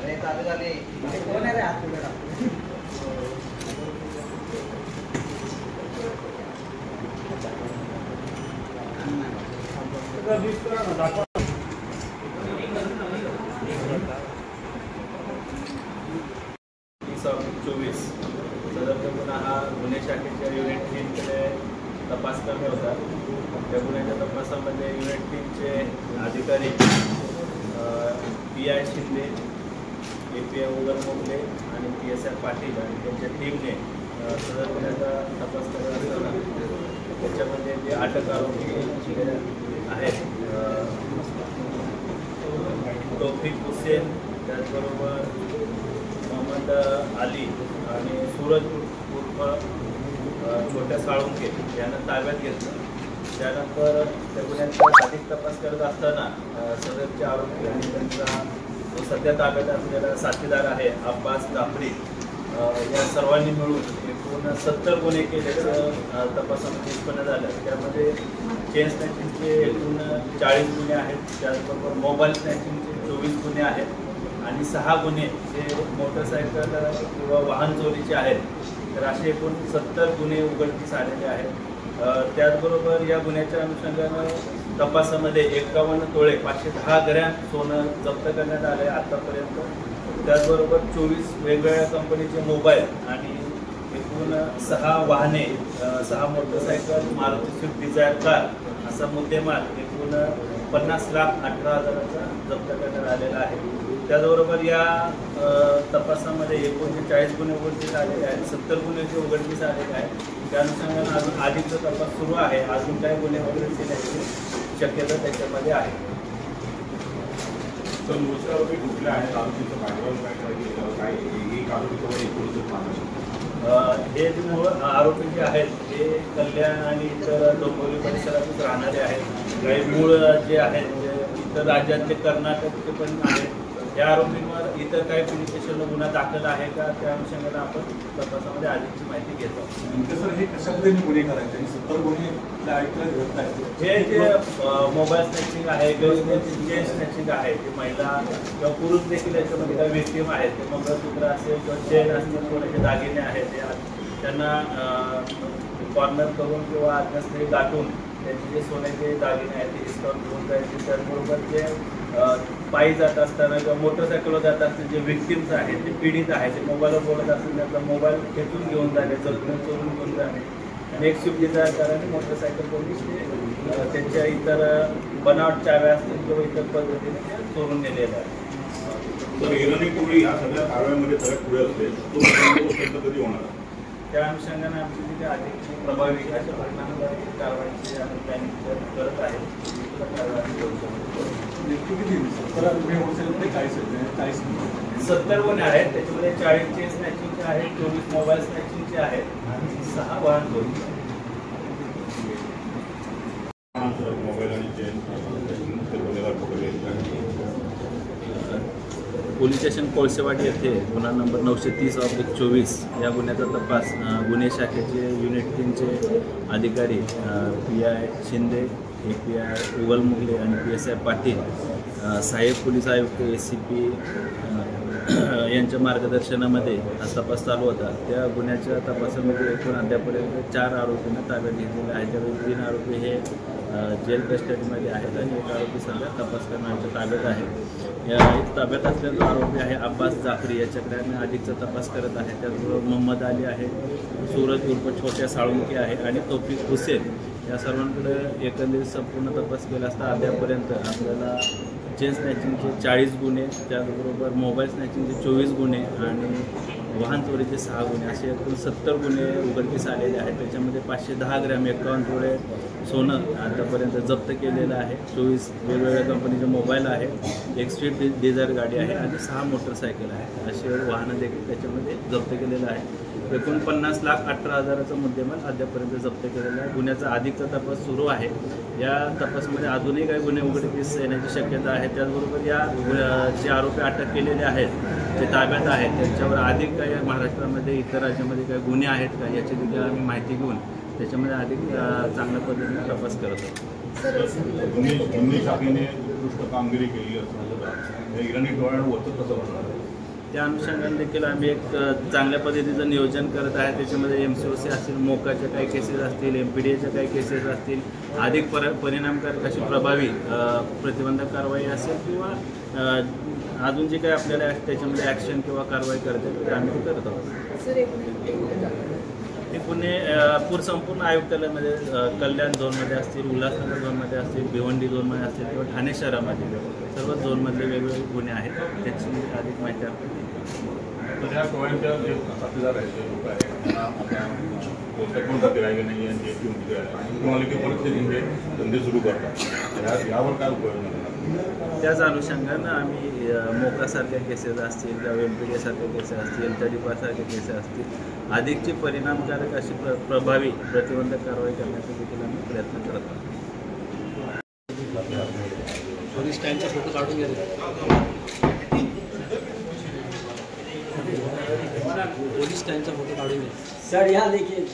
अरे चालू झाले कोण आहे रे हात पुढे गुन्हा हा गुन्हे शाखेच्या युनिट 3 कडे तपास करणे होता। त्या गुन्ह्याच्या तपासामध्ये युनिट 3 चे अधिकारी PI शिंदे, API उगल मोगले आणि PSI पाटील आणि त्यांच्या टीमने सदर गुन्ह्याचा तपास करत असताना त्याच्यामध्ये जे अटक आरोपी आहेत तौफिक हुसेन, त्याचबरोबर मोहम्मद अली आणि सूरज उर्फ छोट्या साळुंके यांना ताब्यात घेतलं। त्यानंतर त्या गुन्ह्याचा अधिक तपास करत असताना सदरचे आरोपी आणि त्यांचा जो सध्या ताब्यात असलेला साथीदार आहे अब्बास जाफरी या सर्वांनी मिळून एकूण 70 गुन्हे केल्याचं तपासामध्ये निष्पन्न झालं। त्यामध्ये चेन स्नॅचिंगचे एकूण 40 गुन्हे आहेत, त्याचबरोबर मोबाईल स्नॅचिंगचे 24 गुन्हे आहेत आणि 6 गुन्हे जे मोटरसायकल किंवा वाहन चोरीचे आहेत। तर असे एकूण 70 गुन्हे उघडकीस आलेले आहेत। त्याचबरोबर या गुन्ह्याच्या अनुषंगानं तपासामध्ये 51 तोळे 510 ग्रॅम सोनं जप्त करण्यात आले आतापर्यंत। त्याचबरोबर 24 वेगवेगळ्या कंपनीचे मोबाईल आणि एकूण 6 वाहने, 6 motorcycle, Maruti Swift Dzire car असा मुद्देमाल एकूण 50,18,000चा जप्त करण्यात आलेला आहे। त्याचबरोबर या तपासामध्ये एकूण 40 गुन्हे उघडकीस आलेले आहेत, 70 गुन्हे जे उघडकीस आलेले आहेत। त्या अनुषंगाने अजून अधिकचा तपास सुरू आहे, अजून काही गुन्हे उघडकीस येण्याची शक्यता त्याच्यामध्ये आहे। तर दुसरे आरोपी कुठले आहेत? आरोपीचं बॅकग्राऊंड काय हे जे मूळ आरोपी जे आहेत ते कल्याण आणि इतर डोंबिवली परिसरातच राहणारे आहेत। काही मूळ जे आहेत ते इतर राज्यातले कर्नाटकचे पण आहेत। या आरोपींवर इतर काही पोलीस स्टेशनला गुन्हा दाखल आहे का त्या अनुषंगाने आपण तपासामध्ये अधिकची माहिती घेतो। सर हे कशा पद्धतीने गुन्हे करायचे? 70 गुन्हे हे जे मोबाईल स्नॅचिंग आहे, चेन स्नॅचिंग आहे, ते महिला किंवा पुरुष देखील याच्यामध्ये काही व्यक्तिम आहेत, ते मंगळसूत्र असेल किंवा चेन असतील, सोन्याचे दागिने आहेत, त्यांना कॉर्नर करून किंवा आज्ञास्थळी गाठून त्यांचे जे सोन्याचे दागिने आहेत ते हिसकावून घेऊन जायचे। त्याचबरोबर जे पायी जात असताना किंवा मोटरसायकलवर जात असताना जे विक्टिम्स आहेत ते पीडित आहेत, ते मोबाईलवर बोलत असताना त्यांचा मोबाईल खेचून घेऊन जाणे, चोरून घेऊन जाणे आणि एक स्विफ्ट डिझायर कार आणि मोटरसायकल पोलीस त्यांच्या इतर बनावट चाव्या असतील किंवा इतर पद्धतीने चोरून नेलेल्या आहेत। तर इराणी टोळी या सगळ्या कारवाईमध्ये सगळ्यात पुढे असते, तो कधी होणार? त्या अनुषंगाने आमची तिथे अधिकची प्रभावी अशा परिणामकारक कारवाईची आम्ही प्लॅनिंग करत आहे। 70 गुन्हे आहेत, त्याच्यामध्ये 40 चेन स्नॅचिंगचे आहेत, 24 मोबाईल स्नॅचिंगचे आहेत आणि 6 वाहन चोरीचे आहेत। मोबाईल आणि चेन पोलीस स्टेशन कोळसेवाडी येथे गुन्हा नंबर 930/24 या गुन्ह्याचा तपास गुन्हे शाखेचे युनिट 3 चे अधिकारी PI शिंदे, API उगल मोगले आणि PSI पाटील, सहाय्यक पोलीस आयुक्त ACP यांच्या मार्गदर्शनामध्ये हा तपास चालू होता। त्या गुन्ह्याच्या तपासामध्ये एकूण अद्यापर्यंत 4 आरोपींना ताब्यात घेतलेले आहेत। त्यापैकी 3 आरोपी हे जेल कस्टडीमध्ये आहेत आणि 1 आरोपी सध्या तपास करण्याच्या ताब्यात आहे। एक ताब्यात असलेला आरोपी आहे अब्बास जाफरी, याच्याकडे आम्ही अधिकचा तपास करत आहे। त्याचबरोबर मोहम्मद अली आहे, सूरज उर्फ छोट्या साळुंके आहे आणि तौफिक हुसेन या सर्वांकडे एकंदरीत संपूर्ण तपास केला असता अद्यापर्यंत आपल्याला चेन स्नॅचिंगचे 40 गुन्हे, त्याचबरोबर मोबाईल स्नॅचिंगचे 24 गुन्हे आणि वाहन चोरीचे 6 गुन्हे असे एकूण 70 गुन्हे उघडकीस आलेले आहेत। त्याच्यामध्ये 510 ग्रॅम 51 तोळे सोनं आतापर्यंत जप्त केलेलं आहे। 24 वेगवेगळ्या कंपनीचे मोबाईल आहे, एक स्विफ्ट डिझायर गाडी आहे आणि 6 मोटरसायकल आहे, असे वाहनं देखील त्याच्यामध्ये जप्त केलेलं आहे। एकूण 50,18,000चा मुद्देमाल अद्यापर्यंत जप्त केलेला आहे। गुन्ह्याचा अधिकचा तपास सुरू आहे। या तपासामध्ये अजूनही काही गुन्हे उघडकीस येण्याची शक्यता आहे। त्याचबरोबर या जे आरोपी अटक केलेले आहेत, जे ताब्यात आहेत, त्यांच्यावर अधिक काही महाराष्ट्रामध्ये इतर राज्यामध्ये काही गुन्हे आहेत का याची देखील आम्ही माहिती घेऊन त्याच्यामध्ये अधिक चांगल्या पद्धतीने तपास करत आहोत। गुन्हे शाखेने उत्कृष्ट कामगिरी केली असं होतं या इराणी टोळ्यांवर वचक कसं बनणार आहे? त्या अनुषंगाने देखील आम्ही एक चांगल्या पद्धतीचं नियोजन करत आहे. त्याच्यामध्ये MCOC असतील, मोकाच्या काही केसेस असतील, MPDAच्या काही केसेस असतील, अधिक परिणामकारक अशी प्रभावी प्रतिबंधक कारवाई असेल किंवा अजून जे काही आपल्याला त्याच्यामध्ये ॲक्शन किंवा कारवाई करता येईल ते आम्ही करत आहोत. ते पुणे संपूर्ण आयुक्तालयामध्ये कल्याण झोनमध्ये असतील, उल्हासनगर झोनमध्ये असतील, भिवंडी झोनमध्ये असतील किंवा ठाणे शहरामध्ये सर्व झोनमधले वेगवेगळे गुन्हे आहेत. त्याची अधिक माहिती आपण तर ह्या टोळ्यांच्या जे साथीदार आहेत, जे लोक आहेत त्यांना आता कोणत्या पण जाती राहिले नाही आणि जे उमेदवार आहे आणि तुम्हाला की परत ते धंदे सुरू करतात, यावर काय उपाययोजना करणार? त्याच अनुषंगानं आम्ही मोकासारख्या केसेस असतील किंवा MPDAसारख्या केसेस असतील, तडीपासारख्या केसेस असतील, अधिकची परिणामकारक अशी प्रभावी प्रतिबंधक कारवाई करण्याचा देखील आम्ही प्रयत्न करत आहोत. पोलीस स्टँडचा फोटो काढून घ्या. पोलीस स्टँडचा फोटो काढून घ्या. सर यहाँ देखिए